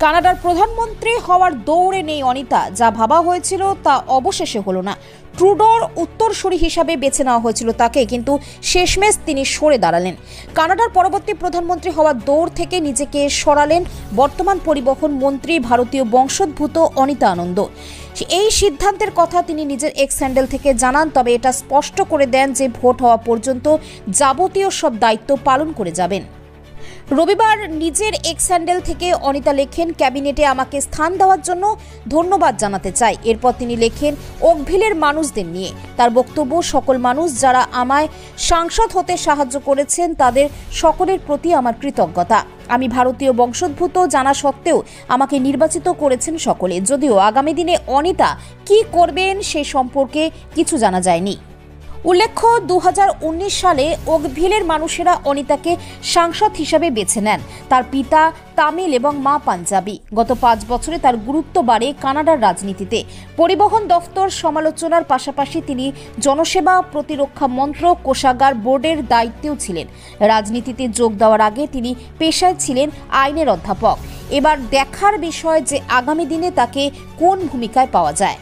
কানাডার প্রধানমন্ত্রী হওয়ার দৌড়ে নেই অনিতা। যা ভাবা হয়েছিল তা অবশেষে হলো না। ট্রুডোর উত্তরসূরি হিসাবে বেছে নেওয়া হয়েছিল তাকে, কিন্তু শেষমেশ তিনি সরে দাঁড়ালেন। কানাডার পরবর্তী প্রধানমন্ত্রী হওয়ার দৌড় থেকে নিজেকে সরালেন বর্তমান পরিবহন মন্ত্রী ভারতীয় বংশোদ্ভূত অনিতা আনন্দ। এই সিদ্ধান্তের কথা তিনি নিজের এক্স হ্যান্ডেল থেকে জানান, তবে এটা স্পষ্ট করে দেন যে ভোট হওয়া পর্যন্ত যাবতীয় সব দায়িত্ব পালন করে যাবেন। রবিবার নিজের এক্স হ্যান্ডেল থেকে অনিতা লেখেন, ক্যাবিনেটে আমাকে স্থান দেওয়ার জন্য ধন্যবাদ জানাতে চাই। এরপর তিনি লেখেন ওকভিলের মানুষদের নিয়ে। তার বক্তব্য, সকল মানুষ যারা আমায় সাংসদ হতে সাহায্য করেছেন তাদের সকলের প্রতি আমার কৃতজ্ঞতা। আমি ভারতীয় বংশোদ্ভূত জানা সত্ত্বেও আমাকে নির্বাচিত করেছেন সকলে। যদিও আগামী দিনে অনিতা কি করবেন সে সম্পর্কে কিছু জানা যায়নি। উল্লেখ্য, 2019 সালে ওকভিলের মানুষেরা অনিতাকে সাংসদ হিসাবে বেছে নেন। তার পিতা তামিল এবং মা পাঞ্জাবি। গত 5 বছরে তার গুরুত্ব বাড়ে কানাডার রাজনীতিতে। পরিবহন দফতর সমালোচনার পাশাপাশি তিনি জনসেবা, প্রতিরক্ষা মন্ত্রক, কোষাগার বোর্ডের দায়িত্বেও ছিলেন। রাজনীতিতে যোগ দেওয়ার আগে তিনি পেশায় ছিলেন আইনের অধ্যাপক। এবার দেখার বিষয় যে আগামী দিনে তাকে কোন ভূমিকায় পাওয়া যায়।